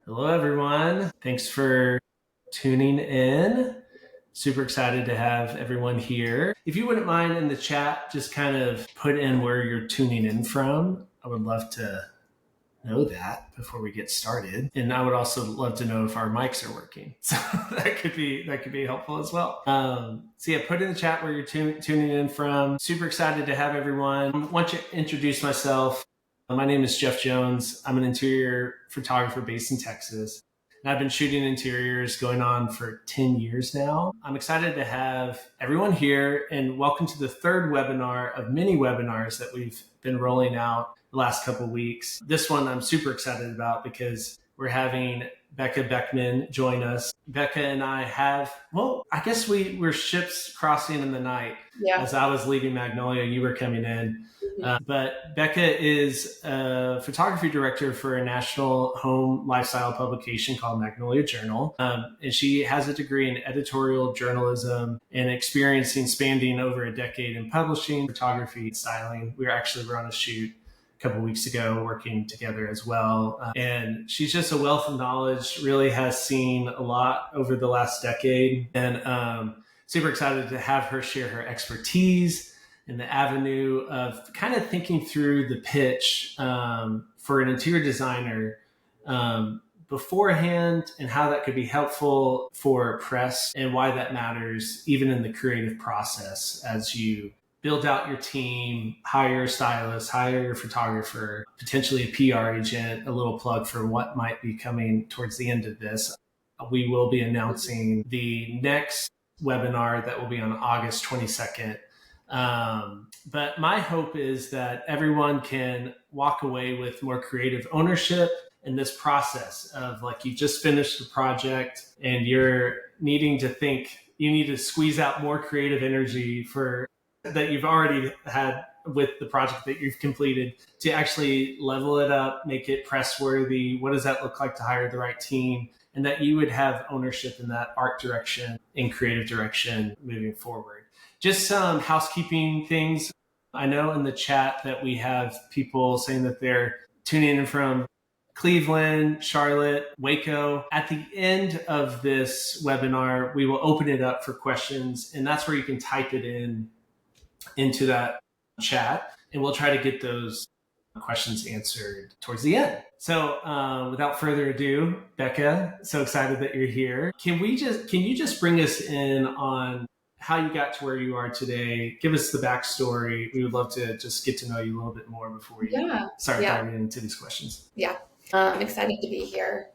Hello, everyone. Thanks for tuning in. Super excited to have everyone here. If you wouldn't mind in the chat, just kind of put in where you're tuning in from. I would love to know that before we get started. And I would also love to know if our mics are working. So that could be helpful as well. So yeah, put in the chat where you're tuning in from. Super excited to have everyone. I want to introduce myself. My name is Jeff Jones. I'm an interior photographer based in Texas. And I've been shooting interiors going on for 10 years now. I'm excited to have everyone here and welcome to the third webinar of many webinars that we've been rolling out the last couple of weeks. This one I'm super excited about because we're having Becca Beckman join us. Becca and I I guess we're ships crossing in the night. Yeah. As I was leaving Magnolia, you were coming in. But Becca is a photography director for a national home lifestyle publication called Magnolia Journal. And she has a degree in editorial journalism and experiencing spanning over a decade in publishing, photography, and styling. We were on a shoot a couple of weeks ago working together as well. And she's just a wealth of knowledge, really has seen a lot over the last decade. And super excited to have her share her expertise in the avenue of kind of thinking through the pitch for an interior designer beforehand and how that could be helpful for press and why that matters even in the creative process as you build out your team, hire a stylist, hire your photographer, potentially a PR agent. A little plug for what might be coming towards the end of this. We will be announcing the next webinar that will be on August 22nd. But my hope is that everyone can walk away with more creative ownership in this process of like you just finished the project and you're needing to think, you need to squeeze out more creative energy for that you've already had with the project that you've completed to actually level it up, make it press worthy. What does that look like to hire the right team? And that you would have ownership in that art direction and creative direction moving forward. Just some housekeeping things. I know in the chat that we have people saying that they're tuning in from Cleveland, Charlotte, Waco. At the end of this webinar, we will open it up for questions, and that's where you can type it into that chat, and we'll try to get those questions answered towards the end. So without further ado, Becca, so excited that you're here. Can you just bring us in on how you got to where you are today? Give us the backstory. We would love to just get to know you a little bit more before we start diving into these questions. Yeah, I'm excited to be here.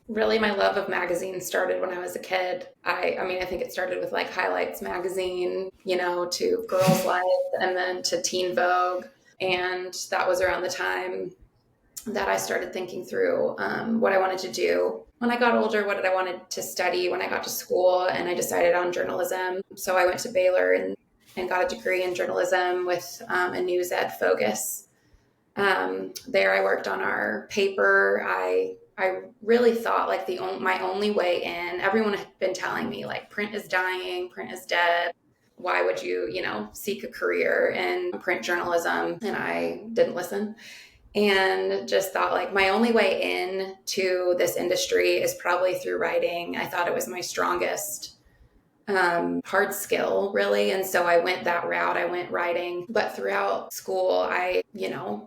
Really my love of magazines started when I was a kid. I think it started with like Highlights magazine, to Girls Life and then to Teen Vogue. And that was around the time that I started thinking through what I wanted to do. When I got older, what did I want to study when I got to school? And I decided on journalism. So I went to Baylor and got a degree in journalism with a news ed focus. There I worked on our paper. I really thought like my only way in, everyone had been telling me like print is dying, print is dead. Why would you, seek a career in print journalism? And I didn't listen and just thought like my only way in to this industry is probably through writing. I thought it was my strongest hard skill really. And so I went that route. I went writing, but throughout school, I,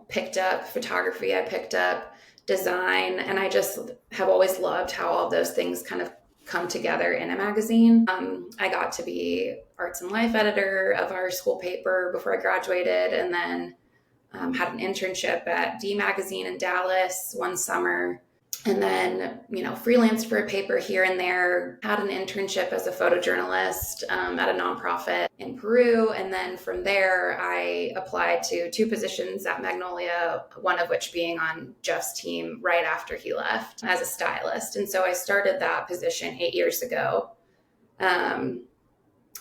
picked up photography, I picked up design, and I just have always loved how all those things kind of come together in a magazine. I got to be arts and life editor of our school paper before I graduated, and then had an internship at D Magazine in Dallas one summer. And then, freelanced for a paper here and there, had an internship as a photojournalist at a nonprofit in Peru. And then from there, I applied to 2 positions at Magnolia, one of which being on Jeff's team right after he left as a stylist. And so I started that position 8 years ago.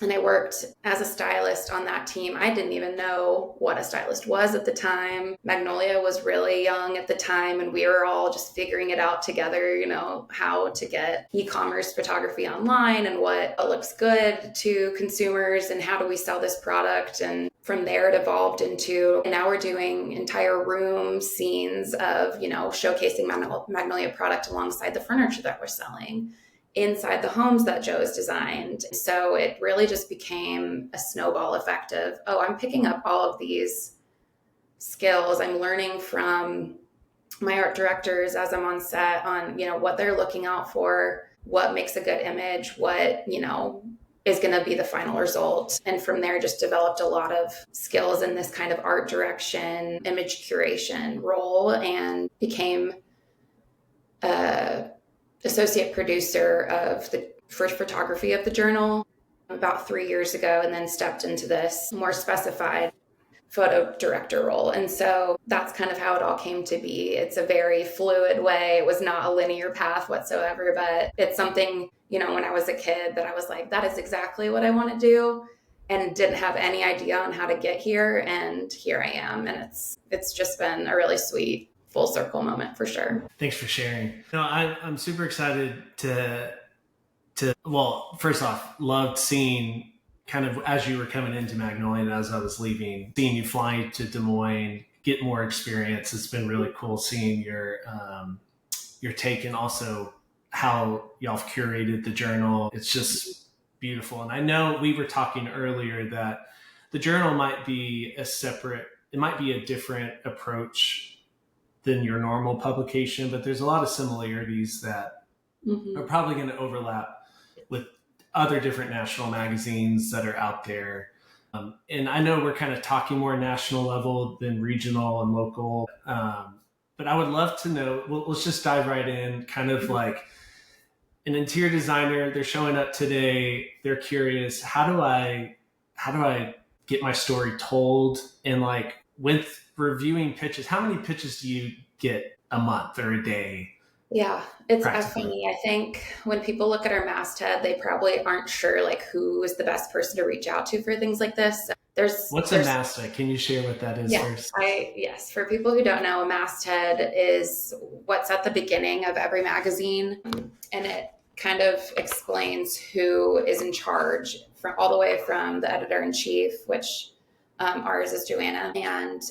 And I worked as a stylist on that team. I didn't even know what a stylist was at the time. Magnolia was really young at the time, and we were all just figuring it out together, how to get e-commerce photography online and what looks good to consumers and how do we sell this product. And from there, it evolved into, and now we're doing entire room scenes of, showcasing Magnolia product alongside the furniture that we're selling inside the homes that Joe has designed. So it really just became a snowball effect of, oh, I'm picking up all of these skills. I'm learning from my art directors as I'm on set on, what they're looking out for, what makes a good image, what, is going to be the final result. And from there, just developed a lot of skills in this kind of art direction, image curation role, and became associate producer of the first photography of the journal about 3 years ago, and then stepped into this more specified photo director role. And so that's kind of how it all came to be. It's a very fluid way. It was not a linear path whatsoever, but it's something, when I was a kid that I was like, that is exactly what I want to do, and didn't have any idea on how to get here. And here I am. And it's just been a really sweet full circle moment for sure. Thanks for sharing. No, I'm super excited to well, first off, loved seeing kind of as you were coming into Magnolia and as I was leaving, seeing you fly to Des Moines, get more experience. It's been really cool seeing your take, and also how y'all have curated the journal. It's just beautiful. And I know we were talking earlier that the journal might be a different approach than your normal publication, but there's a lot of similarities that are probably going to overlap with other different national magazines that are out there. And I know we're kind of talking more national level than regional and local. But I would love to know, let's just dive right in, kind of like an interior designer, they're showing up today, they're curious, how do I get my story told? And like with reviewing pitches, how many pitches do you get a month or a day? Yeah, it's funny. I think when people look at our masthead, they probably aren't sure like who is the best person to reach out to for things like this. What's a masthead? Can you share what that is first? Yes. For people who don't know, a masthead is what's at the beginning of every magazine, and it kind of explains who is in charge from all the way from the editor-in-chief, which ours is Joanna, and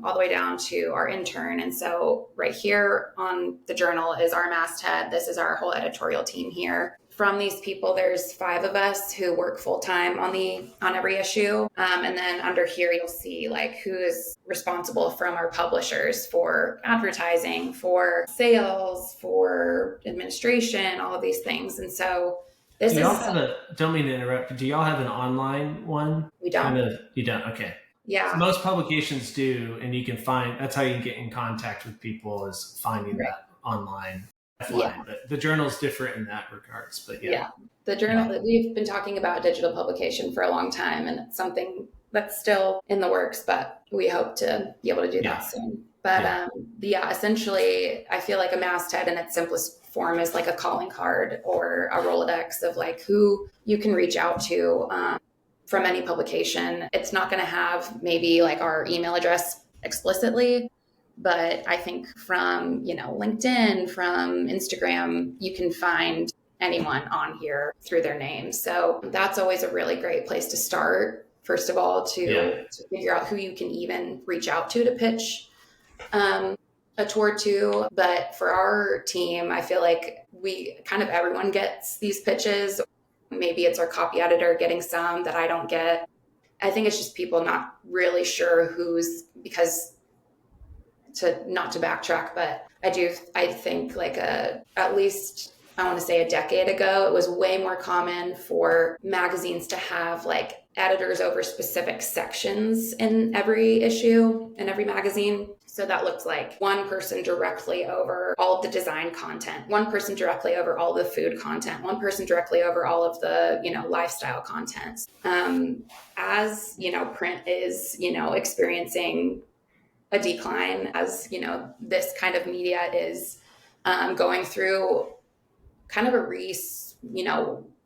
all the way down to our intern. And so right here on the journal is our masthead. This is our whole editorial team here. From these people, there's 5 of us who work full-time on every issue. And then under here, you'll see like who is responsible from our publishers for advertising, for sales, for administration, all of these things. And so don't mean to interrupt, do y'all have an online one? We don't. You don't? Okay. Yeah. So most publications do, and you can that's how you can get in contact with people, is finding that online. Yeah. But the journal's different in that regards, but yeah. The journal, we've been talking about digital publication for a long time, and it's something that's still in the works, but we hope to be able to do that soon. But essentially, I feel like a masthead in its simplest form is like a calling card or a Rolodex of like who you can reach out to from any publication. It's not going to have maybe like our email address explicitly, but I think from, LinkedIn, from Instagram, you can find anyone on here through their name. So that's always a really great place to start, first of all, to figure out who you can even reach out to pitch a tour to. But for our team, I feel like everyone gets these pitches. Maybe it's our copy editor getting some that I don't get. I think it's just people not really sure not to backtrack, but I think like at least I want to say a decade ago, it was way more common for magazines to have like editors over specific sections in every issue, in every magazine. So that looked like one person directly over all of the design content, one person directly over all the food content, one person directly over all of the, lifestyle content. As, print is, experiencing a decline, as, this kind of media is going through kind of a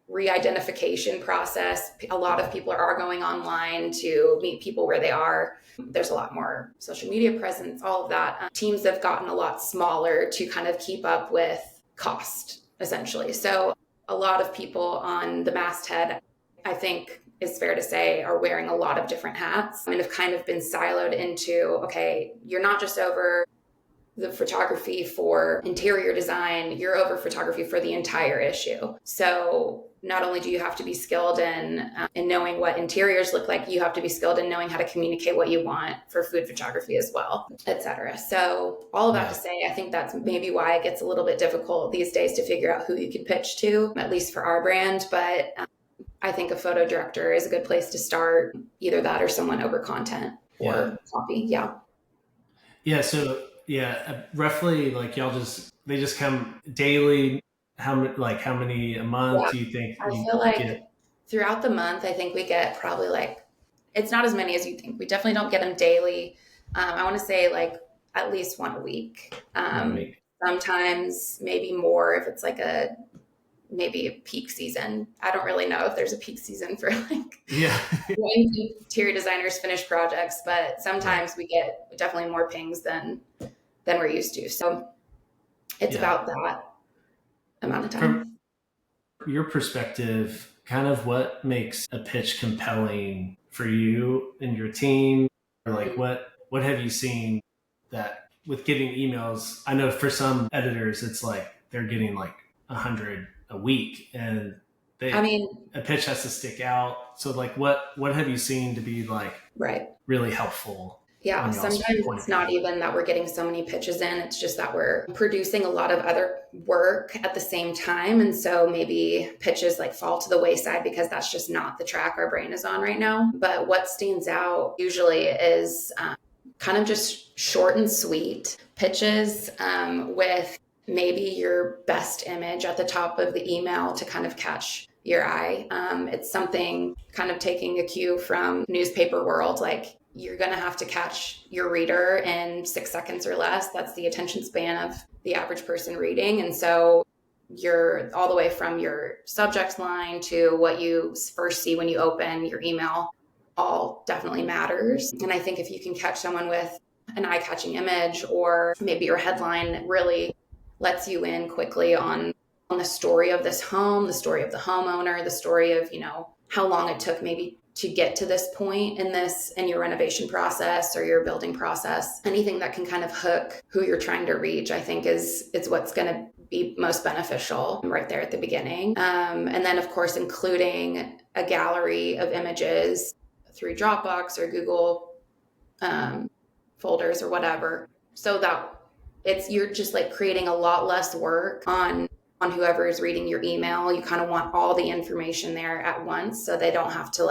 re-identification process. A lot of people are going online to meet people where they are. There's a lot more social media presence, all of that. Teams have gotten a lot smaller to kind of keep up with cost, essentially. So a lot of people on the masthead, I think is fair to say, are wearing a lot of different hats and have kind of been siloed into, okay, you're not just over the photography for interior design, you're over photography for the entire issue. So not only do you have to be skilled in knowing what interiors look like, you have to be skilled in knowing how to communicate what you want for food photography as well, etc. So all of that to say, I think that's maybe why it gets a little bit difficult these days to figure out who you can pitch to, at least for our brand. But I think a photo director is a good place to start, either that or someone over content or copy. Yeah. So roughly like they just come daily. How many a month do you think I you feel like get? throughout the month, I think we get probably like, it's not as many as you think. We definitely don't get them daily. I want to say like at least one a week. Sometimes maybe more if it's like maybe a peak season. I don't really know if there's a peak season for like interior designers finish projects, but sometimes we get definitely more pings than we're used to. So it's about that amount of time. From your perspective, kind of what makes a pitch compelling for you and your team? Or like what have you seen that with getting emails? I know for some editors it's like they're getting like 100 a week, and a pitch has to stick out. So like what have you seen to be like really helpful? Yeah, sometimes it's not even that we're getting so many pitches in. It's just that we're producing a lot of other work at the same time. And so maybe pitches like fall to the wayside because that's just not the track our brain is on right now. But what stands out usually is kind of just short and sweet pitches with maybe your best image at the top of the email to kind of catch your eye. It's something kind of taking a cue from newspaper world, like you're going to have to catch your reader in 6 seconds or less. That's the attention span of the average person reading. And so you're all the way from your subject line to what you first see when you open your email, all definitely matters. And I think if you can catch someone with an eye-catching image, or maybe your headline really lets you in quickly on the story of this home, the story of the homeowner, the story of, how long it took maybe to get to this point in your renovation process or your building process, anything that can kind of hook who you're trying to reach, I think is what's going to be most beneficial right there at the beginning. And then of course, including a gallery of images through Dropbox or Google folders or whatever, so that you're just like creating a lot less work on whoever is reading your email. You kind of want all the information there at once, so they don't have to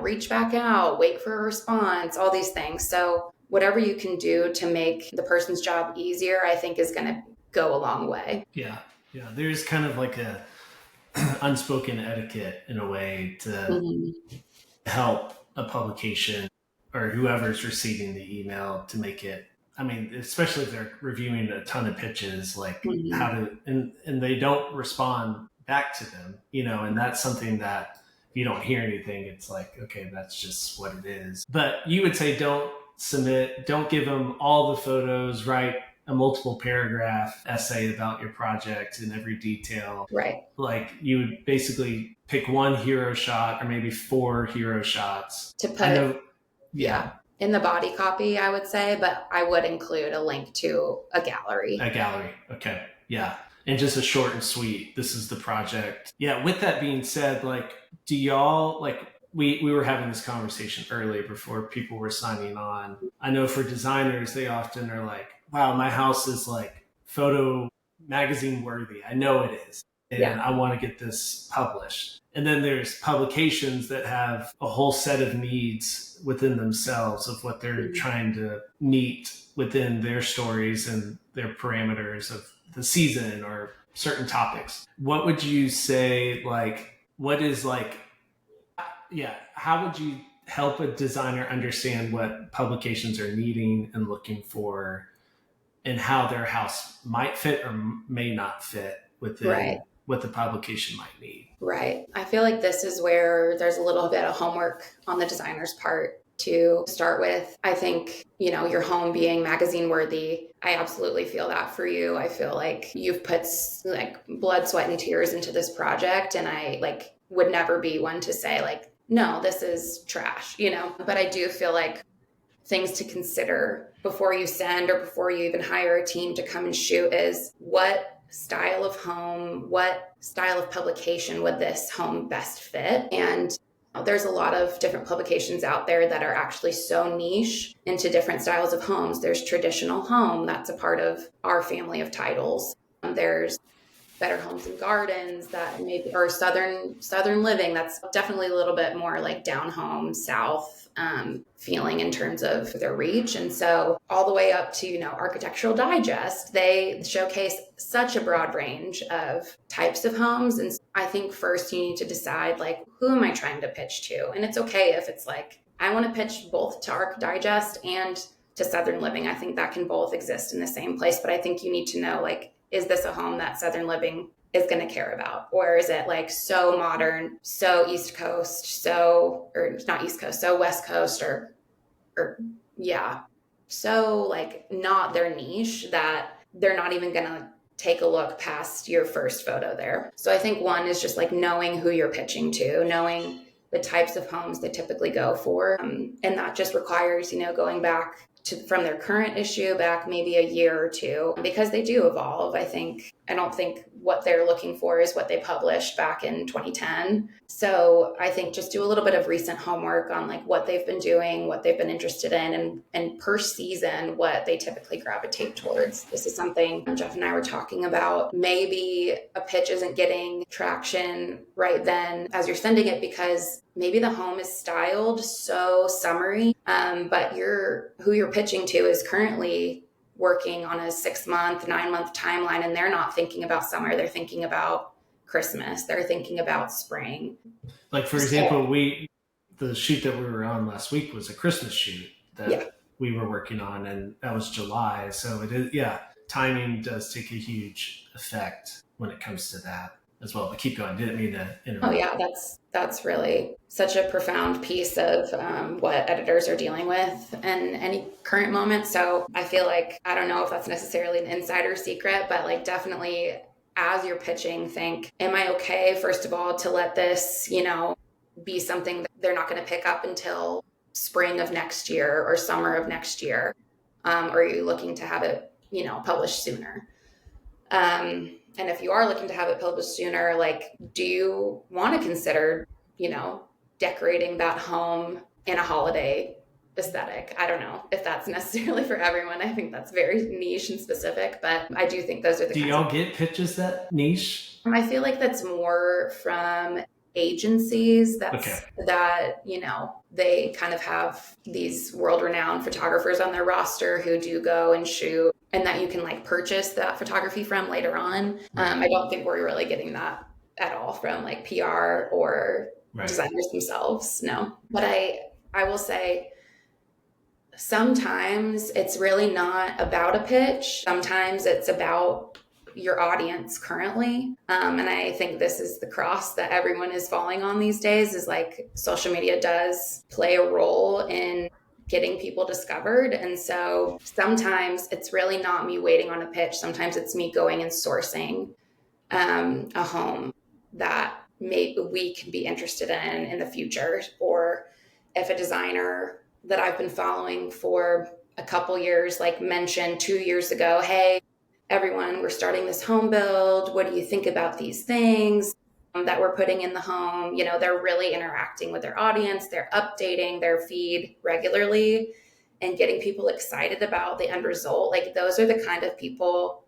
reach back out, wait for a response, all these things. So whatever you can do to make the person's job easier, I think is going to go a long way. Yeah. There's kind of like a unspoken etiquette in a way to help a publication or whoever's receiving the email to make it, especially if they're reviewing a ton of pitches, like how to, and they don't respond back to them, and that's something that if you don't hear anything, it's like, okay, that's just what it is. But you would say don't give them all the photos, write a multiple paragraph essay about your project in every detail. Right. Like you would basically pick one hero shot or maybe 4 hero shots to put in the body copy, I would say, but I would include a link to a gallery. Okay. Yeah. And just a short and sweet, this is the project. Yeah. With that being said, like, do y'all, we were having this conversation earlier before people were signing on. I know for designers, they often are like, wow, my house is like photo magazine worthy. I know it is. And I want to get this published. And then there's publications that have a whole set of needs within themselves of what they're trying to meet within their stories and their parameters of the season or certain topics. What would you say, how would you help a designer understand what publications are needing and looking for and how their house might fit or may not fit within what the publication might need? Right. I feel like this is where there's a little bit of homework on the designer's part to start with. I think, your home being magazine worthy, I absolutely feel that for you. I feel like you've put blood, sweat, and tears into this project. And I would never be one to say no, this is trash, but I do feel like things to consider before you send or before you even hire a team to come and shoot is what style of home, what style of publication would this home best fit? And there's a lot of different publications out there that are actually so niche into different styles of homes. There's traditional home, that's a part of our family of titles. There's Better Homes and Gardens that maybe, or southern living, that's definitely a little bit more like down home south feeling in terms of their reach. And so all the way up to Architectural Digest, they showcase such a broad range of types of homes. And I think first you need to decide, like, who am I trying to pitch to? And it's okay if it's like, I want to pitch both to Arch Digest and to Southern Living. I think that can both exist in the same place, but I think you need to know, like, is this a home that Southern Living is going to care about? Or is it like so modern, so East Coast, or not East Coast, so West Coast, or yeah, so like not their niche that they're not even going to take a look past your first photo there. So I think one is just like knowing who you're pitching to, knowing the types of homes they typically go for. And that just requires, going back from their current issue back maybe a year or two, because they do evolve. I don't think what they're looking for is what they published back in 2010. So I think just do a little bit of recent homework on like what they've been doing, what they've been interested in, and per season, what they typically gravitate towards. This is something Jeff and I were talking about. Maybe a pitch isn't getting traction right then as you're sending it because maybe the home is styled so summery, but who you're pitching to is currently working on a 6-month, 9-month timeline, and they're not thinking about summer. They're thinking about Christmas. They're thinking about spring. Like, for example, the shoot that we were on last week was a Christmas shoot that we were working on, and that was July. So it is, timing does take a huge effect when it comes to that as well. But keep going. Didn't mean to interrupt. Oh yeah, that's really such a profound piece of what editors are dealing with in any current moment. So I feel like, I don't know if that's necessarily an insider secret, but like definitely as you're pitching, think, am I okay, first of all, to let this, be something that they're not going to pick up until spring of next year or summer of next year? Or are you looking to have it, published sooner? And if you are looking to have it published sooner, like, do you want to consider, decorating that home in a holiday aesthetic? I don't know if that's necessarily for everyone. I think that's very niche and specific, but I do think those are the Do y'all get pitches that niche? I feel like that's more from agencies that they kind of have these world-renowned photographers on their roster who do go and shoot, and that you can like purchase that photography from later on. I don't think we're really getting that at all from like PR or designers themselves. No, but I will say sometimes it's really not about a pitch. Sometimes it's about your audience currently. And I think this is the cross that everyone is falling on these days, is like social media does play a role in getting people discovered. And so sometimes it's really not me waiting on a pitch. Sometimes it's me going and sourcing a home that we could be interested in the future. Or if a designer that I've been following for a couple years, like mentioned 2 years ago, hey, everyone, we're starting this home build. What do you think about these things that we're putting in the home? They're really interacting with their audience. They're updating their feed regularly and getting people excited about the end result. Like, those are the kind of people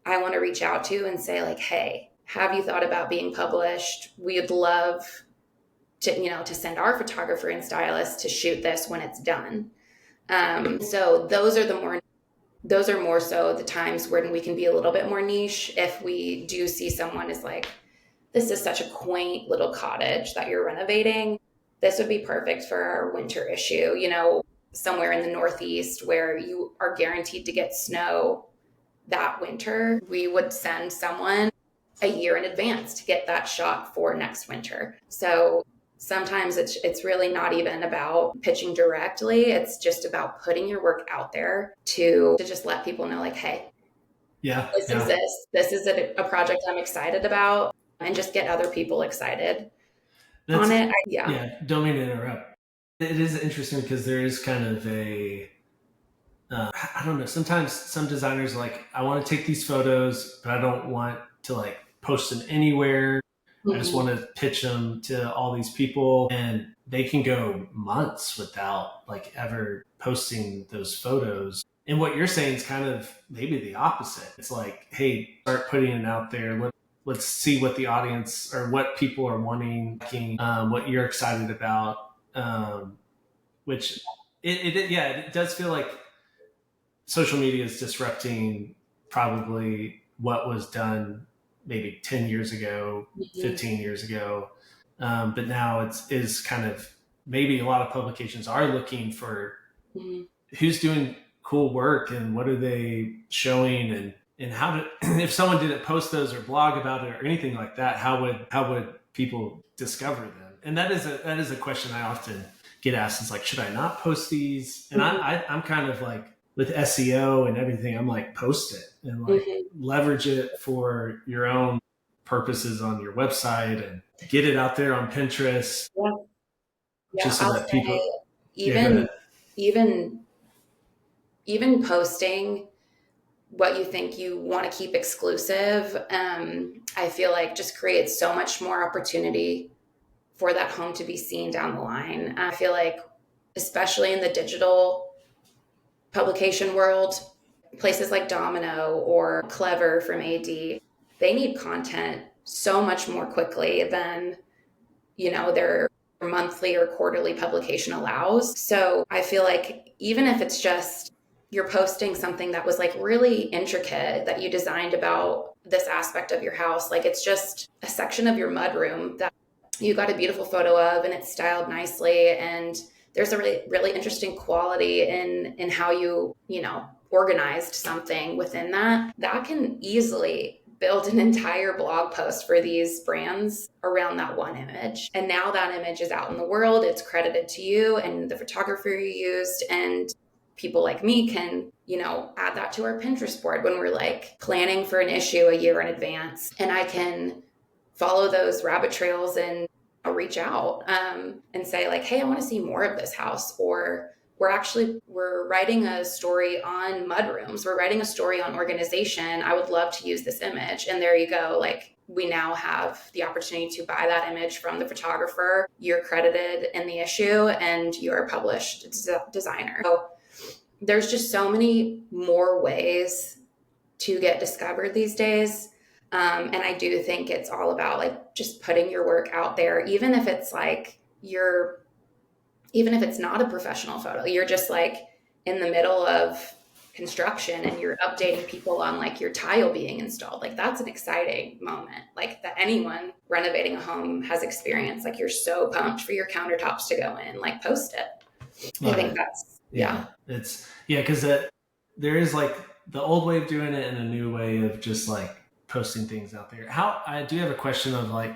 I want to reach out to and say, like, hey, have you thought about being published? We'd love to send our photographer and stylist to shoot this when it's done. So those are more so the times when we can be a little bit more niche. If we do see someone is like, this is such a quaint little cottage that you're renovating, this would be perfect for our winter issue, somewhere in the Northeast where you are guaranteed to get snow that winter, we would send someone a year in advance to get that shot for next winter. So sometimes it's really not even about pitching directly. It's just about putting your work out there to just let people know, like, hey, this exists. This is a project I'm excited about, and just get other people excited. on it. Yeah, don't mean to interrupt. It is interesting because there is kind of I don't know. Sometimes some designers are like, I want to take these photos, but I don't want to like post them anywhere. I just want to pitch them to all these people, and they can go months without like ever posting those photos. And what you're saying is kind of maybe the opposite. It's like, hey, start putting it out there. Let's see what the audience or what people are wanting, what you're excited about. Which it does feel like social media is disrupting probably what was done maybe 10 years ago, 15 years ago. But now is kind of maybe a lot of publications are looking for who's doing cool work and what are they showing, and how to, if someone didn't post those or blog about it or anything like that, how would people discover them? And that is a question I often get asked. It's like, should I not post these? And I'm kind of like, with SEO and everything, I'm like, post it and like leverage it for your own purposes on your website and get it out there on Pinterest. Yeah, just so that people even posting what you think you want to keep exclusive, I feel like just creates so much more opportunity for that home to be seen down the line. I feel like, especially in the digital publication world, places like Domino or Clever from AD, they need content so much more quickly than, their monthly or quarterly publication allows. So I feel like even if it's just you're posting something that was like really intricate that you designed about this aspect of your house, like it's just a section of your mudroom that you got a beautiful photo of and it's styled nicely, and there's a really, really interesting quality in how you organized something within that can easily build an entire blog post for these brands around that one image. And now that image is out in the world, it's credited to you and the photographer you used, and people like me can, add that to our Pinterest board when we're like planning for an issue a year in advance. And I can follow those rabbit trails and reach out and say like, hey, I want to see more of this house. Or we're writing a story on mudrooms. We're writing a story on organization. I would love to use this image. And there you go. Like, we now have the opportunity to buy that image from the photographer. You're credited in the issue and you're a published designer. So there's just so many more ways to get discovered these days. And I do think it's all about like just putting your work out there, even if it's like even if it's not a professional photo, you're just like in the middle of construction and you're updating people on like your tile being installed. Like, that's an exciting moment, like that anyone renovating a home has experienced. Like, you're so pumped for your countertops to go in, like post it. I think that's, it's because there is like the old way of doing it and a new way of just like posting things out there. I do have a question of like,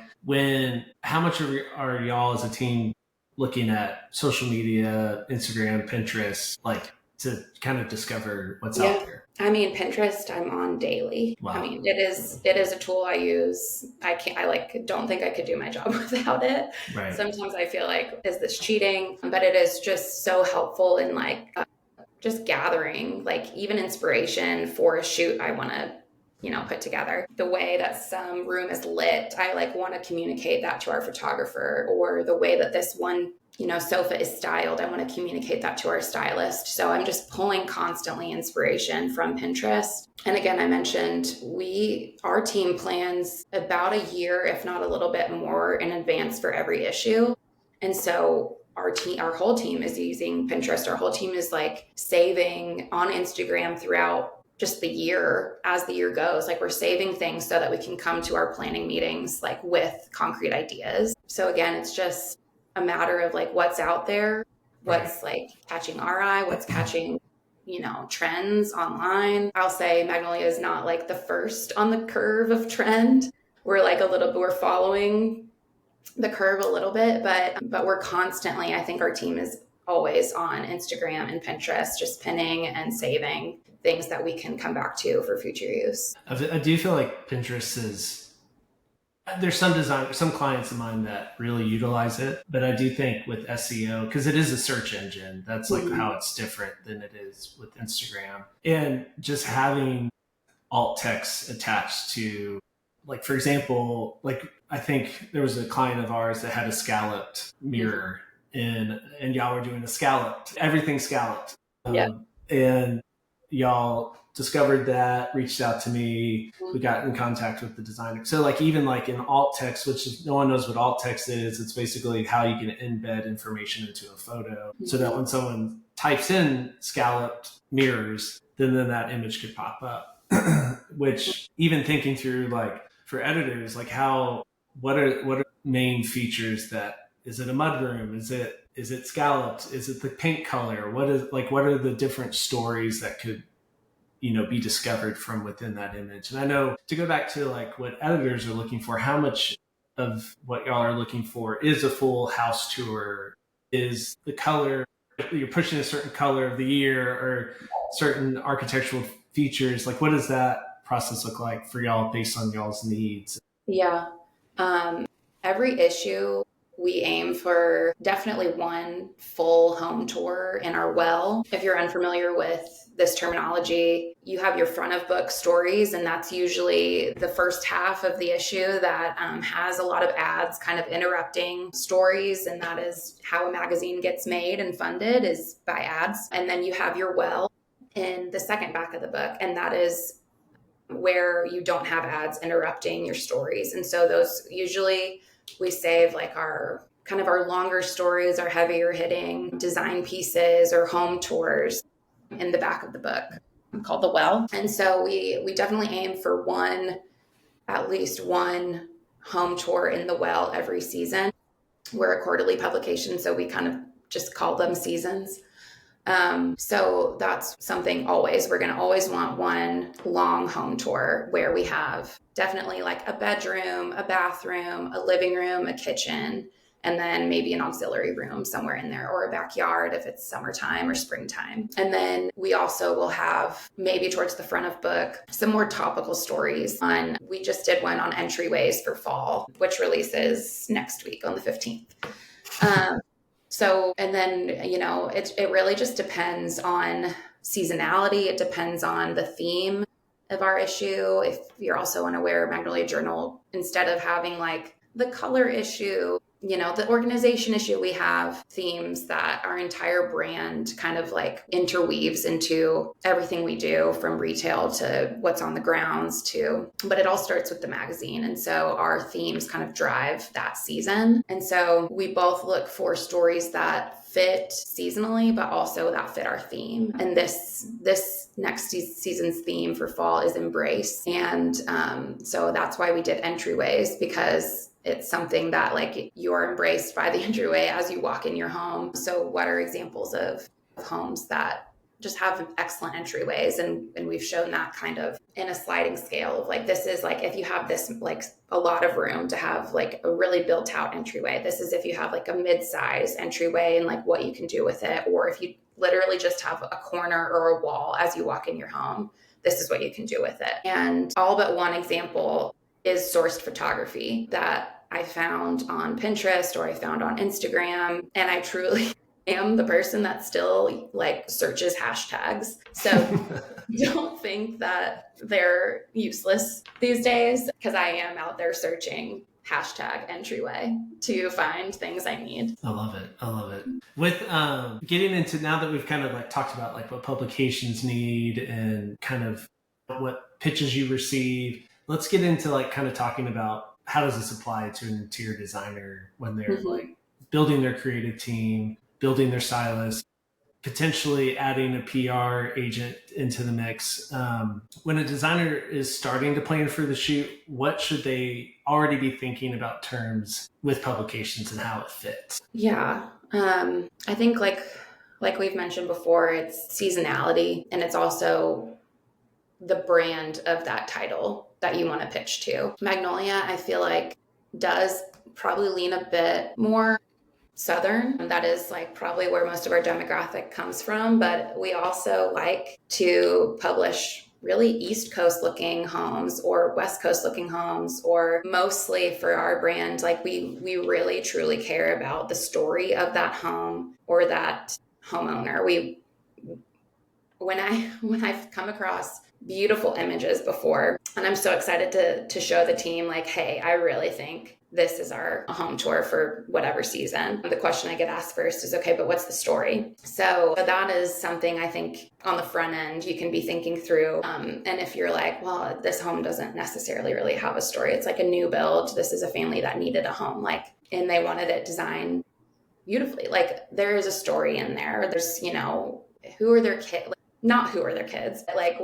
how much are y'all as a team looking at social media, Instagram, Pinterest, like to kind of discover what's out there? I mean, Pinterest, I'm on daily. Wow. I mean, it is a tool I use. I don't think I could do my job without it. Right. Sometimes I feel like, is this cheating? But it is just so helpful in like just gathering like even inspiration for a shoot I want to put together. The way that some room is lit, I like want to communicate that to our photographer, or the way that this one, sofa is styled, I want to communicate that to our stylist. So I'm just pulling constantly inspiration from Pinterest. And again, I mentioned our team plans about a year, if not a little bit more in advance for every issue. And so our whole team is using Pinterest. Our whole team is like saving on Instagram throughout just the year, as the year goes. Like, we're saving things so that we can come to our planning meetings like with concrete ideas. So again, it's just a matter of like what's out there, what's like catching our eye, what's catching, trends online. I'll say Magnolia is not like the first on the curve of trend. We're following the curve a little bit, but we're constantly, I think our team is always on Instagram and Pinterest, just pinning and saving things that we can come back to for future use. I do feel like Pinterest is, There's some clients of mine that really utilize it, but I do think with SEO, because it is a search engine, that's like how it's different than it is with Instagram. And just having alt text attached to, like, for example, like I think there was a client of ours that had a scalloped mirror, and y'all were doing a scalloped, everything scalloped. And y'all discovered that, reached out to me, we got in contact with the designer. So like even like in alt text, which no one knows what alt text is, it's basically how you can embed information into a photo so that when someone types in scalloped mirrors, then that image could pop up. Which even thinking through, like for editors, like what are main features that, is it a mudroom? Is it scalloped? Is it the paint color? What are the different stories that could, be discovered from within that image? And I know, to go back to like what editors are looking for, how much of what y'all are looking for is a full house tour, is the color, you're pushing a certain color of the year or certain architectural features. Like, what does that process look like for y'all based on y'all's needs? Yeah. Every issue, we aim for definitely one full home tour in our well. If you're unfamiliar with this terminology, you have your front of book stories, and that's usually the first half of the issue that has a lot of ads kind of interrupting stories, and that is how a magazine gets made and funded, is by ads. And then you have your well in the second back of the book, and that is where you don't have ads interrupting your stories. And so those usually we save like our kind of our longer stories, our heavier hitting design pieces or home tours in the back of the book, called The Well. And so we definitely aim for at least one home tour in The Well every season. We're a quarterly publication, so we kind of just call them seasons. So that's something always, we're going to always want one long home tour where we have definitely like a bedroom, a bathroom, a living room, a kitchen, and then maybe an auxiliary room somewhere in there, or a backyard if it's summertime or springtime. And then we also will have, maybe towards the front of book, some more topical stories we just did one on entryways for fall, which releases next week on the 15th. So, and then, it really just depends on seasonality. It depends on the theme of our issue. If you're also unaware, Magnolia Journal, instead of having like the color issue, the organization issue, we have themes that our entire brand kind of like interweaves into everything we do, from retail to what's on the grounds but it all starts with the magazine. And so our themes kind of drive that season. And so we both look for stories that fit seasonally, but also that fit our theme. And this next season's theme for fall is embrace. And so that's why we did entryways, because it's something that like you're embraced by the entryway as you walk in your home. So what are examples of homes that just have excellent entryways? And we've shown that kind of in a sliding scale of like, this is like, if you have this, like a lot of room to have like a really built out entryway, this is if you have like a mid-size entryway and like what you can do with it. Or if you literally just have a corner or a wall as you walk in your home, this is what you can do with it. And all but one example is sourced photography that I found on Pinterest or I found on Instagram. And I truly am the person that still like searches hashtags. So don't think that they're useless these days, because I am out there searching hashtag entryway to find things I need. I love it. With getting into, now that we've kind of like talked about like what publications need and kind of what pitches you receive, let's get into like kind of talking about how does this apply to an interior designer when they're like building their creative team, building their stylist, potentially adding a PR agent into the mix. When a designer is starting to plan for the shoot, what should they already be thinking about terms with publications and how it fits? Yeah. I think like we've mentioned before, it's seasonality, and it's also the brand of that title that you want to pitch to. Magnolia, I feel like, does probably lean a bit more Southern. And that is like probably where most of our demographic comes from. But we also like to publish really East Coast looking homes or West Coast looking homes, or mostly for our brand, like we really truly care about the story of that home or that homeowner. When I've come across beautiful images before, and I'm so excited to show the team, like, hey, I really think this is our home tour for whatever season. The question I get asked first is, okay, but what's the story? So that is something I think on the front end you can be thinking through. And if you're like, well, this home doesn't necessarily really have a story, it's like a new build. This is a family that needed a home, like, and they wanted it designed beautifully. Like, there is a story in there. There's, who are their kids? Like, not who are their kids, but like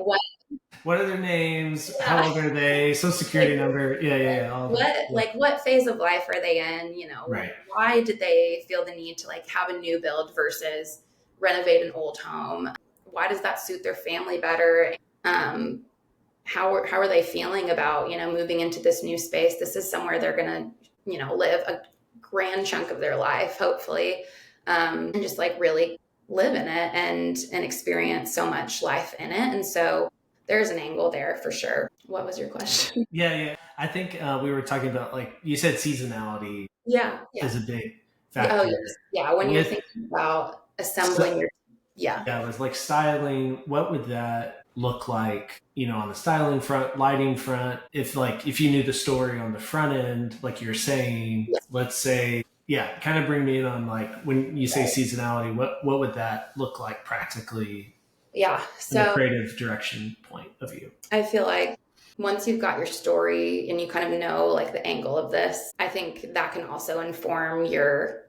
what are their names? yeah. How old are they? Social security Like, number. Yeah. All what that. Yeah. like what phase of life are they in? Right. Why did they feel the need to like have a new build versus renovate an old home? Why does that suit their family better? How are they feeling about moving into this new space? This is somewhere they're gonna live a grand chunk of their life, hopefully, and just like really live in it and experience so much life in it. And so there's an angle there for sure. What was your question? Yeah. I think we were talking about, like you said, seasonality Yeah. is a big Oh, factor. yes. Yeah. When you're With thinking about assembling your, yeah. Yeah, with like styling, what would that look like, on the styling front, lighting front? If you knew the story on the front end, like you're saying, Yeah. let's say, yeah, kind of bring me in on like when you say seasonality, what would that look like practically Yeah. in a So creative direction point of view? I feel like once you've got your story and you kind of know like the angle of this, I think that can also inform your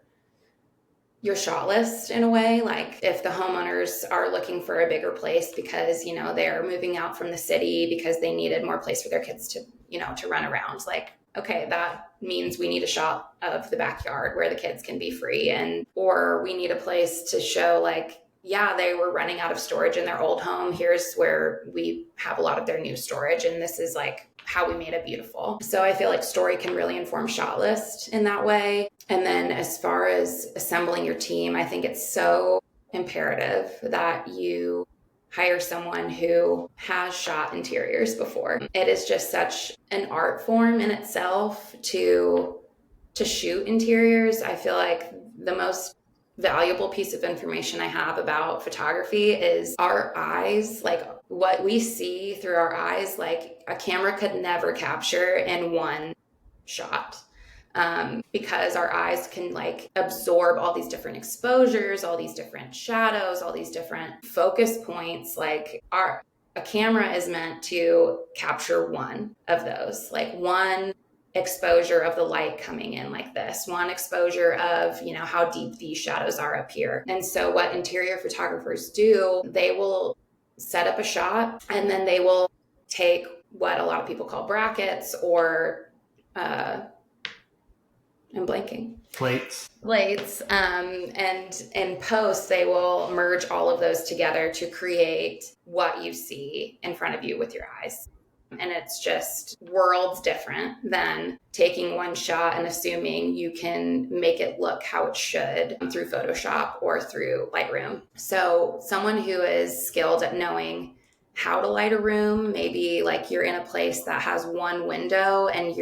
shot list in a way. Like if the homeowners are looking for a bigger place because they're moving out from the city because they needed more place for their kids to run around, like, okay, that means we need a shot of the backyard where the kids can be free, or we need a place to show like, yeah, they were running out of storage in their old home, here's where we have a lot of their new storage, and this is like how we made it beautiful. So I feel like story can really inform shot list in that way. And then as far as assembling your team, I think it's so imperative that you hire someone who has shot interiors before. It is just such an art form in itself to shoot interiors. I feel like the most valuable piece of information I have about photography is our eyes, like what we see through our eyes, like a camera could never capture in one shot. Because our eyes can like absorb all these different exposures, all these different shadows, all these different focus points. Like a camera is meant to capture one of those, like one exposure of the light coming in like this, one exposure of how deep these shadows are up here. And so what interior photographers do, they will set up a shot and then they will take what a lot of people call brackets, or I'm blanking. Plates. And in post, they will merge all of those together to create what you see in front of you with your eyes. And it's just worlds different than taking one shot and assuming you can make it look how it should through Photoshop or through Lightroom. So someone who is skilled at knowing how to light a room, maybe like you're in a place that has one window and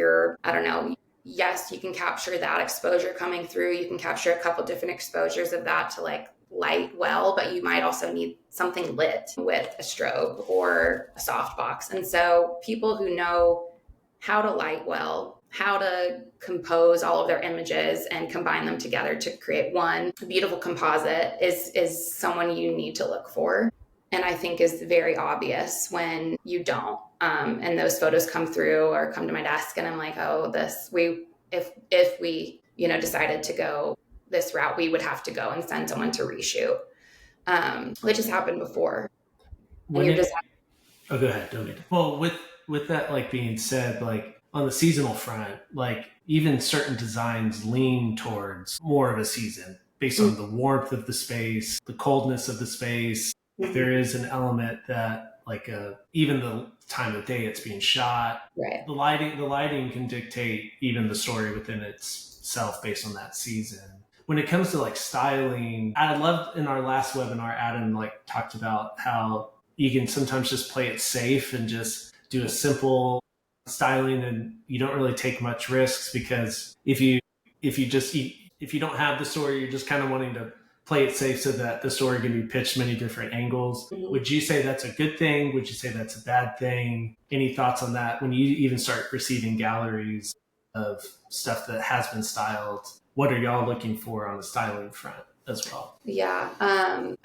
I don't know, yes, you can capture that exposure coming through. You can capture a couple different exposures of that to like light well, but you might also need something lit with a strobe or a softbox. And so people who know how to light well, how to compose all of their images and combine them together to create one beautiful composite is someone you need to look for. And I think is very obvious when you don't. And those photos come through or come to my desk and I'm like, oh, if we, decided to go this route, we would have to go and send someone to reshoot, which has happened before. Oh, go ahead. Don't get it. Well, with that like being said, like on the seasonal front, like even certain designs lean towards more of a season based on the warmth of the space, the coldness of the space. Mm-hmm. There is an element that like even the time of day it's being shot, right. The lighting can dictate even the story within itself based on that season. When it comes to like styling, I loved in our last webinar, Adam like talked about how you can sometimes just play it safe and just do a simple styling, and you don't really take much risks, because if you don't have the story, you're just kind of wanting to play it safe so that the story can be pitched many different angles. Mhm. Would you say that's a good thing? Would you say that's a bad thing? Any thoughts on that when you even start receiving galleries of stuff that has been styled? What are y'all looking for on the styling front as well? Yeah,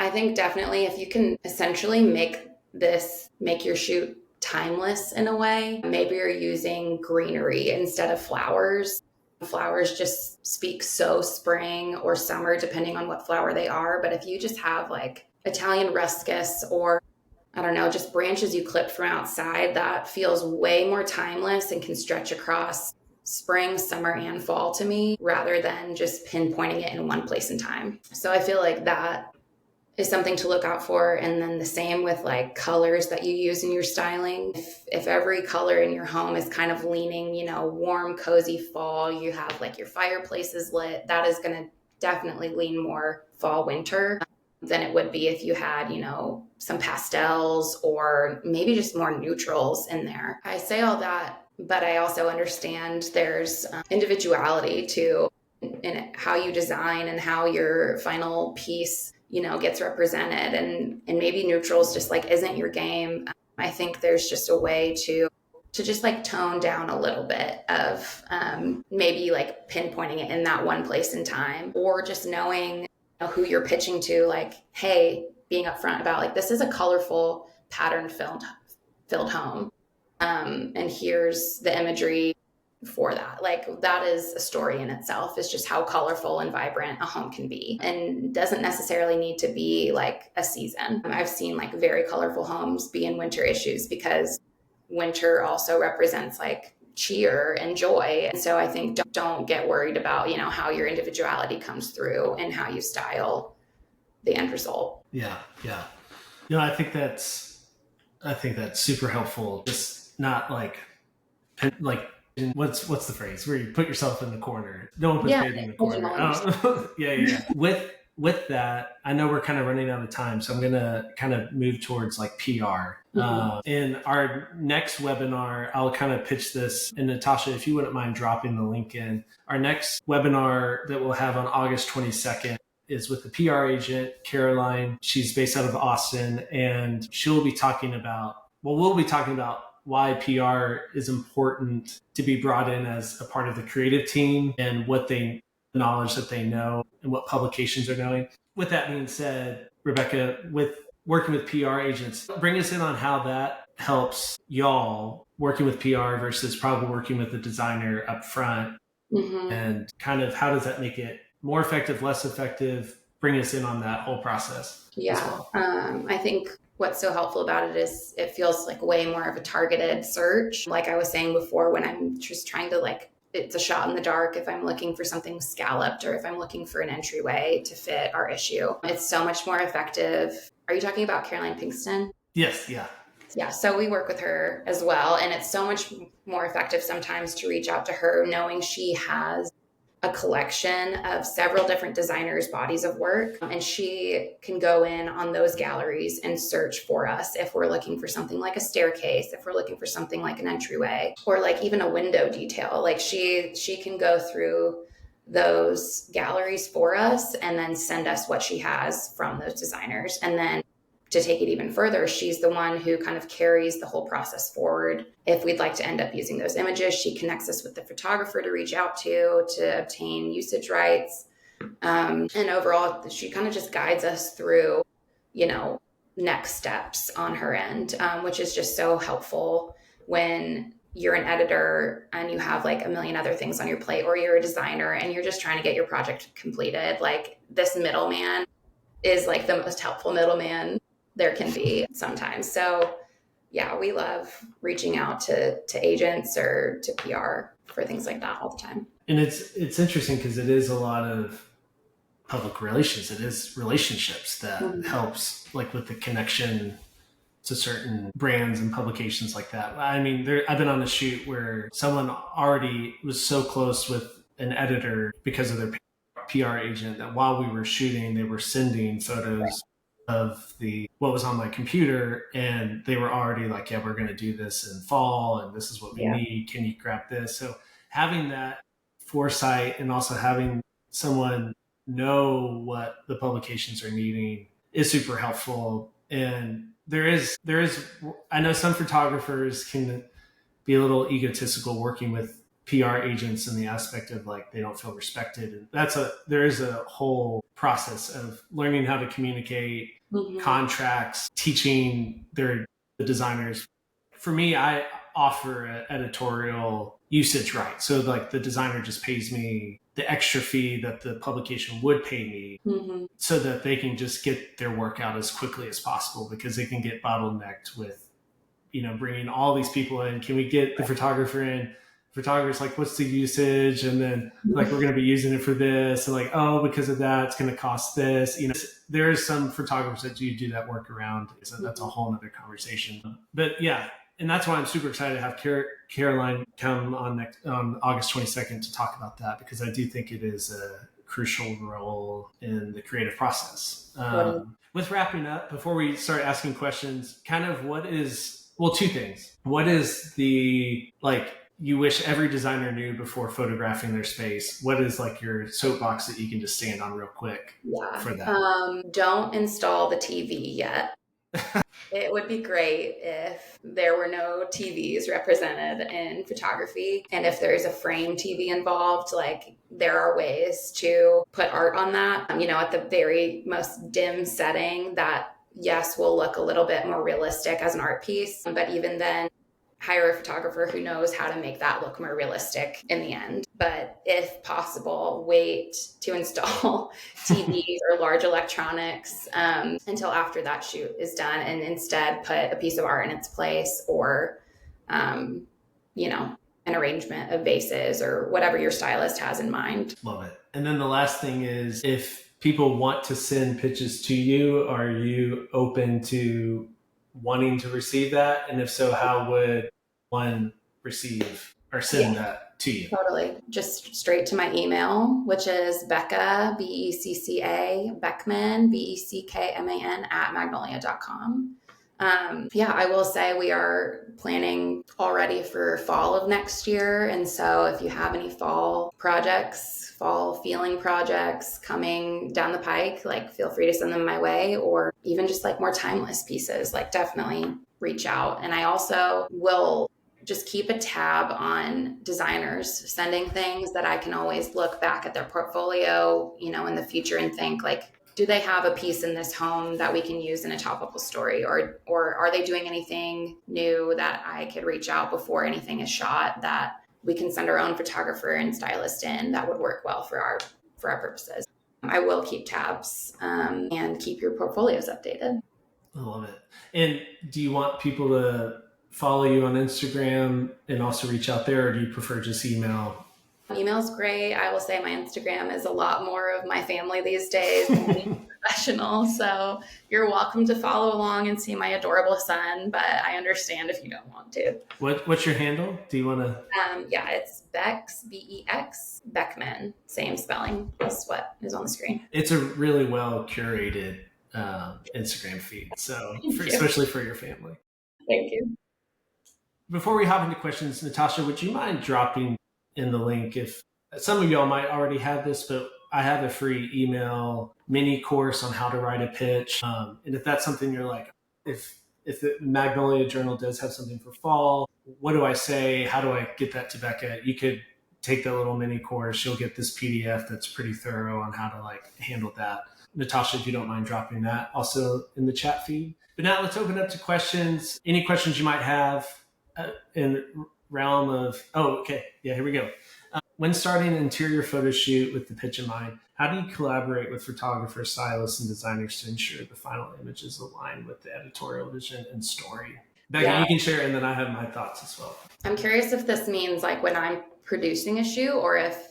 I think definitely if you can essentially make your shoot timeless in a way. Maybe you're using greenery instead of flowers. Flowers just speak so spring or summer, depending on what flower they are. But if you just have like Italian ruscus, or I don't know, just branches you clipped from outside, that feels way more timeless and can stretch across spring, summer, and fall to me, rather than just pinpointing it in one place in time. So I feel like that is something to look out for. And then the same with like colors that you use in your styling. If every color in your home is kind of leaning, warm, cozy fall, you have like your fireplaces lit, that is going to definitely lean more fall, winter than it would be if you had, some pastels or maybe just more neutrals in there. I say all that, but I also understand there's individuality to in how you design and how your final piece gets represented, and maybe neutrals just like isn't your game. I think there's just a way to just like tone down a little bit of maybe like pinpointing it in that one place in time, or just knowing who you're pitching to, like, hey, being upfront about like, this is a colorful pattern filled home, and here's the imagery for that. Like, that is a story in itself, is just how colorful and vibrant a home can be, and doesn't necessarily need to be like a season. I've seen like very colorful homes be in winter issues, because winter also represents like cheer and joy. And so I think don't get worried about how your individuality comes through and how you style the end result. Yeah I think that's super helpful. Just not like what's the phrase where you put yourself in the corner. No one puts baby in the corner. Yeah. With that, I know we're kind of running out of time, so I'm going to kind of move towards like PR. Mm-hmm. In our next webinar, I'll kind of pitch this. And Natasha, if you wouldn't mind dropping the link in, our next webinar that we'll have on August 22nd is with the PR agent, Caroline. She's based out of Austin, and we'll be talking about why PR is important to be brought in as a part of the creative team, and what knowledge that they know and what publications are knowing. With that being said, Rebecca, with working with PR agents, bring us in on how that helps y'all working with PR versus probably working with the designer up front. Mm-hmm. And kind of how does that make it more effective, less effective? Bring us in on that whole process. Yeah. As well. I think what's so helpful about it is it feels like way more of a targeted search. Like I was saying before, when I'm just trying to it's a shot in the dark if I'm looking for something scalloped, or if I'm looking for an entryway to fit our issue. It's so much more effective. Are you talking about Caroline Pinkston? Yes, yeah. Yeah, so we work with her as well, and it's so much more effective sometimes to reach out to her knowing she has a collection of several different designers' bodies of work, and she can go in on those galleries and search for us if we're looking for something like a staircase, if we're looking for something like an entryway, or like even a window detail. Like she can go through those galleries for us and then send us what she has from those designers. And then to take it even further, she's the one who kind of carries the whole process forward. If we'd like to end up using those images, she connects us with the photographer to reach out to obtain usage rights. And overall, she kind of just guides us through, next steps on her end, which is just so helpful when you're an editor and you have like a million other things on your plate, or you're a designer and you're just trying to get your project completed. Like, this middleman is like the most helpful middleman there can be sometimes. So yeah, we love reaching out to agents or to PR for things like that all the time. And it's interesting because it is a lot of public relations. It is relationships that helps, like with the connection to certain brands and publications like that. I mean, I've been on a shoot where someone already was so close with an editor because of their PR agent that while we were shooting, they were sending photos of what was on my computer, and they were already like, yeah, we're going to do this in fall and this is what we Yeah. need. Can you grab this? So having that foresight and also having someone know what the publications are needing is super helpful. And there is I know some photographers can be a little egotistical working with PR agents in the aspect of like they don't feel respected. And there is a whole process of learning how to communicate, contracts, teaching the designers. For me, I offer an editorial usage right. So like the designer just pays me the extra fee that the publication would pay me, so that they can just get their work out as quickly as possible, because they can get bottlenecked with bringing all these people in. Can we get the photographer in? Photographer's like, what's the usage? And then like, we're going to be using it for this. And like, oh, because of that, it's going to cost this. There are some photographers that do that work around. So that's a whole nother conversation. But yeah, and that's why I'm super excited to have Caroline come on August 22nd to talk about that, because I do think it is a crucial role in the creative process. With wrapping up, before we start asking questions, kind of two things. What is you wish every designer knew before photographing their space? What is like your soapbox that you can just stand on real quick for that? Don't install the TV yet. It would be great if there were no TVs represented in photography. And if there's a frame TV involved, like there are ways to put art on that, at the very most dim setting that, yes, will look a little bit more realistic as an art piece. But even then, hire a photographer who knows how to make that look more realistic in the end. But if possible, wait to install TVs or large electronics until after that shoot is done, and instead put a piece of art in its place, or, an arrangement of vases or whatever your stylist has in mind. Love it. And then the last thing is, if people want to send pitches to you, are you open to wanting to receive that? And if so, how would one receive or send that to you? Totally. Just straight to my email, which is Becca, Becca, Beckman, Beckman at magnolia.com. I will say we are planning already for fall of next year. And so if you have any fall feeling projects coming down the pike, like feel free to send them my way, or even just like more timeless pieces, like definitely reach out. And I also will just keep a tab on designers sending things that I can always look back at their portfolio, in the future and think like, do they have a piece in this home that we can use in a topical story? Or are they doing anything new that I could reach out before anything is shot that we can send our own photographer and stylist in that would work well for our purposes? I will keep tabs and keep your portfolios updated. I love it. And do you want people to follow you on Instagram and also reach out there, or do you prefer just email? Email's great. I will say my Instagram is a lot more of my family these days than being professional. So you're welcome to follow along and see my adorable son, but I understand if you don't want to. What's your handle? Do you want to? It's Bex, Bex, Beckman. Same spelling as what is on the screen. It's a really well curated Instagram feed. So especially for your family. Thank you. Before we hop into questions, Natasha, would you mind dropping in the link, if some of y'all might already have this, but I have a free email mini course on how to write a pitch. And if that's something you're like, if the Magnolia Journal does have something for fall, what do I say? How do I get that to Becca? You could take that little mini course. You'll get this PDF that's pretty thorough on how to handle that. Natasha, if you don't mind dropping that also in the chat feed. But now let's open up to questions. Any questions you might have in realm of, here we go. When starting an interior photo shoot with the pitch in mind, how do you collaborate with photographers, stylists, and designers to ensure the final images align with the editorial vision and story? Becca, you can share, and then I have my thoughts as well. I'm curious if this means when I'm producing a shoot, or if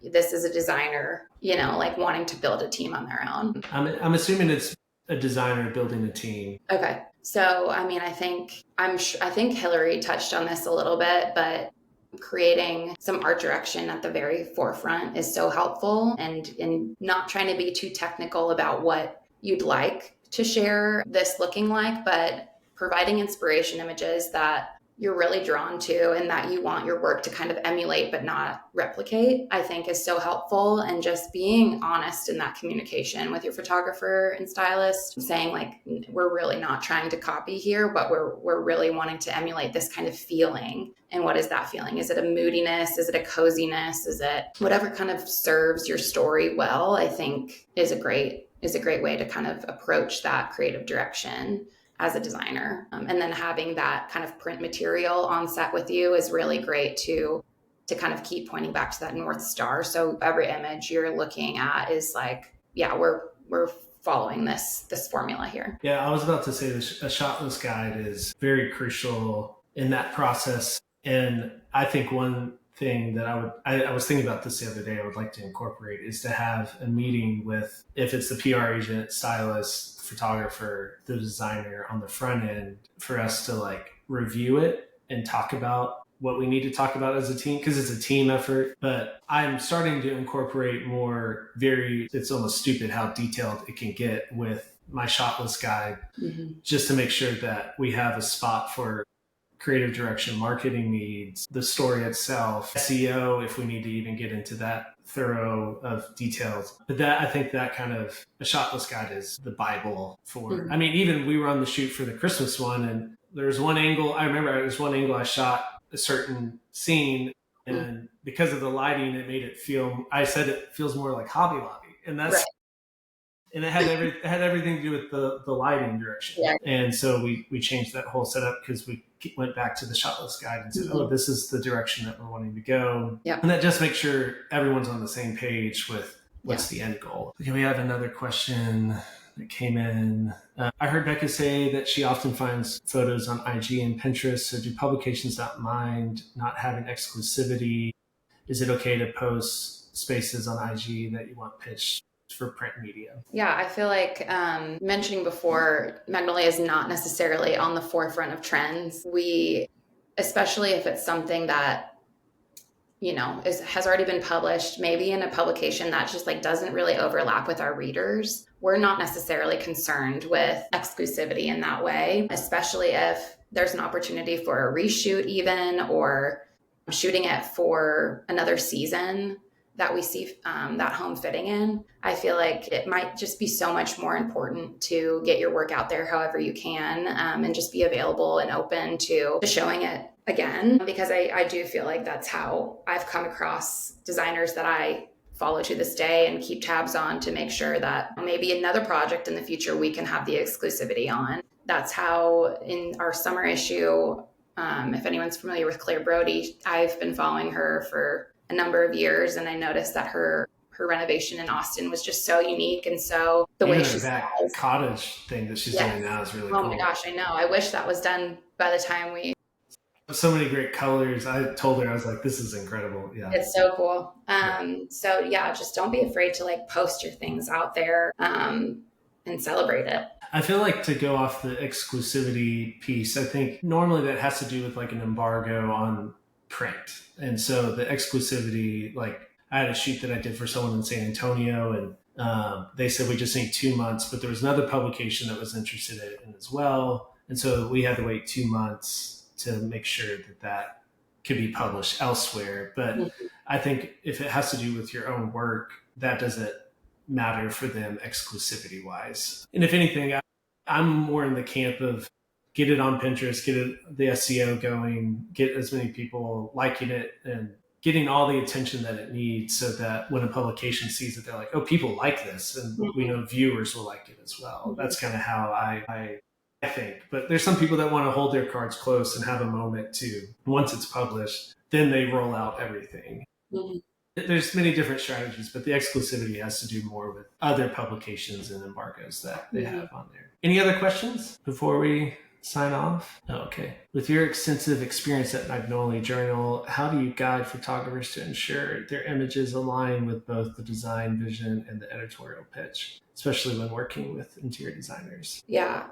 this is a designer, wanting to build a team on their own. I'm assuming it's a designer building a team. Okay. So, I think Hillary touched on this a little bit, but creating some art direction at the very forefront is so helpful, and in not trying to be too technical about what, you'd like to share this looking like, but providing inspiration images that you're really drawn to and that you want your work to kind of emulate but not replicate, I think is so helpful. And just being honest in that communication with your photographer and stylist, saying like, we're really not trying to copy here, but we're really wanting to emulate this kind of feeling. And what is that feeling? Is it a moodiness? Is it a coziness? Is it whatever kind of serves your story well? I think is a great way to kind of approach that creative direction as a designer. And then having that kind of print material on set with you is really great to kind of keep pointing back to that North Star. So every image you're looking at is like, yeah, we're following this formula here. Yeah, I was about to say a shot list guide is very crucial in that process. And I think one thing that I was thinking about this the other day, I would like to incorporate is to have a meeting with, if it's the PR agent, stylist, photographer, the designer on the front end, for us to like review it and talk about what we need to talk about as a team, because it's a team effort. But I'm starting to incorporate more it's almost stupid how detailed it can get with my shot list guide, just to make sure that we have a spot for creative direction, marketing needs, the story itself, SEO, if we need to even get into that thorough of details. But I think that kind of a shot list guide is the Bible for, I mean, even we were on the shoot for the Christmas one, and there was one angle, I remember it was one angle I shot a certain scene, and because of the lighting, it made it feel, I said it feels more like Hobby Lobby. And that's, right. And it had everything to do with the lighting direction. Yeah. And so we changed that whole setup because we went back to the shot list guide and said, oh, this is the direction that we're wanting to go. Yep. And that just makes sure everyone's on the same page with what's the end goal. Okay, we have another question that came in. I heard Becca say that she often finds photos on IG and Pinterest. So do publications not mind not having exclusivity? Is it okay to post spaces on IG that you want pitched for print media? Yeah, I feel like mentioning before, Magnolia is not necessarily on the forefront of trends. We, especially if it's something that, you know, has already been published, maybe in a publication that just like doesn't really overlap with our readers, we're not necessarily concerned with exclusivity in that way, especially if there's an opportunity for a reshoot even, or shooting it for another season that we see that home fitting in. I feel like it might just be so much more important to get your work out there however you can, and just be available and open to showing it again, because I do feel like that's how I've come across designers that I follow to this day and keep tabs on to make sure that maybe another project in the future we can have the exclusivity on. That's how in our summer issue, if anyone's familiar with Claire Brody, I've been following her for a number of years, and I noticed that her renovation in Austin was just so unique, and so the way she that cottage thing that she's doing now is really cool. Oh my gosh, I know. I wish that was done by the time we. So many great colors. I told her, I was like, this is incredible. Yeah, it's so cool. So yeah, just don't be afraid to like post your things out there and celebrate it. I feel like, to go off the exclusivity piece, I think normally that has to do with like an embargo on print. And so the exclusivity, like I had a shoot that I did for someone in San Antonio, and they said we just need 2 months, but there was another publication that was interested in it as well. And so we had to wait 2 months to make sure that could be published elsewhere. But I think if it has to do with your own work, that doesn't matter for them exclusivity wise. And if anything, I'm more in the camp of get it on Pinterest, get the SEO going, get as many people liking it and getting all the attention that it needs, so that when a publication sees it, they're like, oh, people like this. And we know viewers will like it as well. That's kind of how I think. But there's some people that want to hold their cards close and have a moment to, once it's published, then they roll out everything. There's many different strategies, but the exclusivity has to do more with other publications and embargoes that they have on there. Any other questions before we sign off? Okay. With your extensive experience at Magnolia Journal, how do you guide photographers to ensure their images align with both the design vision and the editorial pitch, especially when working with interior designers? Yeah.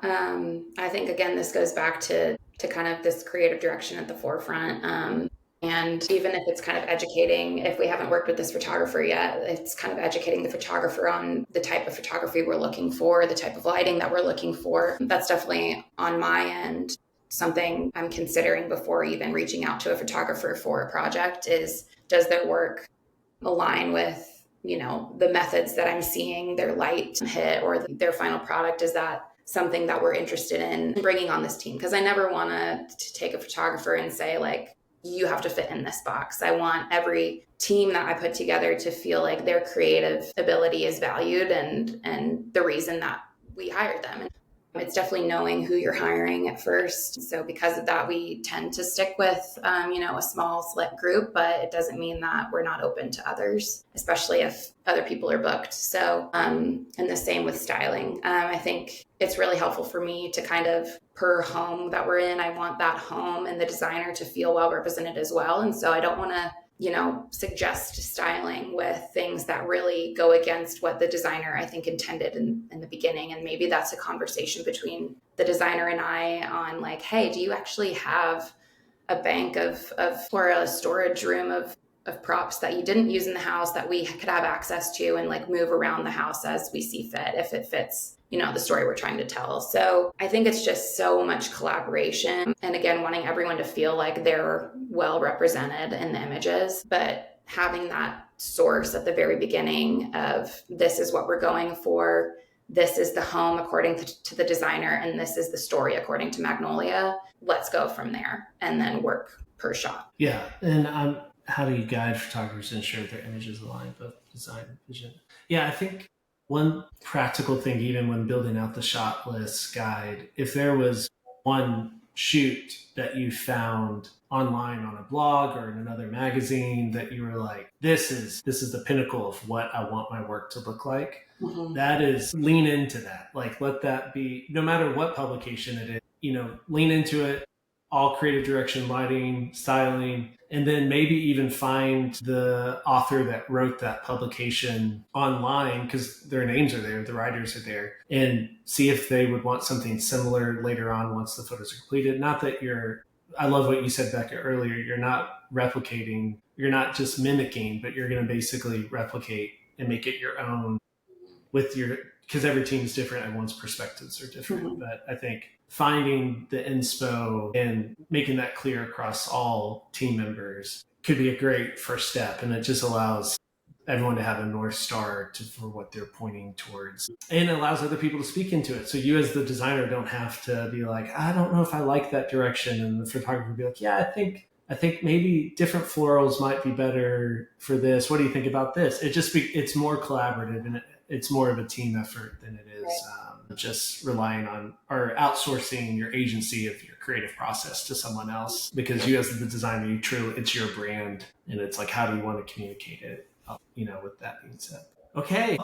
I think, again, this goes back to kind of this creative direction at the forefront. And even if it's kind of educating, if we haven't worked with this photographer yet, it's kind of educating the photographer on the type of photography we're looking for, the type of lighting that we're looking for. That's definitely on my end. Something I'm considering before even reaching out to a photographer for a project is, does their work align with, the methods that I'm seeing their light hit or their final product? Is that something that we're interested in bringing on this team? Because I never want to take a photographer and say, like, you have to fit in this box. I want every team that I put together to feel like their creative ability is valued and the reason that we hired them. It's definitely knowing who you're hiring at first. So because of that, we tend to stick with, a small select group, but it doesn't mean that we're not open to others, especially if other people are booked. So, and the same with styling. I think it's really helpful for me to kind of, per home that we're in, I want that home and the designer to feel well represented as well. And so I don't want to suggest styling with things that really go against what the designer, I think, intended in the beginning. And maybe that's a conversation between the designer and I on, like, hey, do you actually have a bank of or a storage room of props that you didn't use in the house that we could have access to and like move around the house as we see fit, if it fits the story we're trying to tell. So I think it's just so much collaboration. And again, wanting everyone to feel like they're well represented in the images, but having that source at the very beginning of, this is what we're going for. This is the home according to the designer, and this is the story according to Magnolia. Let's go from there and then work per shot. Yeah. And how do you guide photographers to ensure their images align with design and vision? Yeah, I think one practical thing, even when building out the shot list guide, if there was one shoot that you found online on a blog or in another magazine that you were like, this is the pinnacle of what I want my work to look like, that is, lean into that. Like, let that be, no matter what publication it is, lean into it. All creative direction, lighting, styling, and then maybe even find the author that wrote that publication online, because their names are there, the writers are there, and see if they would want something similar later on once the photos are completed. Not that I love what you said, Becca, earlier, you're not replicating, you're not just mimicking, but you're going to basically replicate and make it your own because every team is different, everyone's perspectives are different. But I think finding the inspo and making that clear across all team members could be a great first step. And it just allows everyone to have a North Star for what they're pointing towards, and it allows other people to speak into it. So you as the designer don't have to be like, I don't know if I like that direction. And the photographer would be like, yeah, I think maybe different florals might be better for this. What do you think about this? It's more collaborative, and it's more of a team effort than it is just relying on or outsourcing your agency of your creative process to someone else, because you as the designer, it's your brand, and it's like, how do you want to communicate it? With that being said. Okay.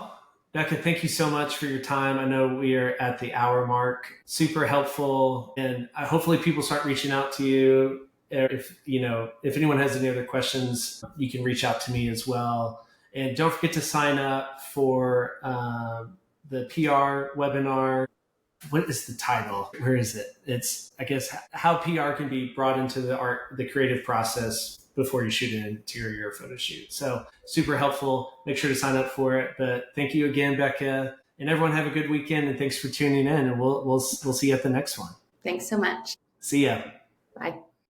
Becca, thank you so much for your time. I know we are at the hour mark. Super helpful. And hopefully people start reaching out to you. If anyone has any other questions, you can reach out to me as well. And don't forget to sign up for the PR webinar. What is the title? Where is it? It's, I guess, how PR can be brought into the creative process before you shoot an interior photo shoot. So super helpful. Make sure to sign up for it. But thank you again, Becca. And everyone have a good weekend. And thanks for tuning in. And we'll see you at the next one. Thanks so much. See ya. Bye.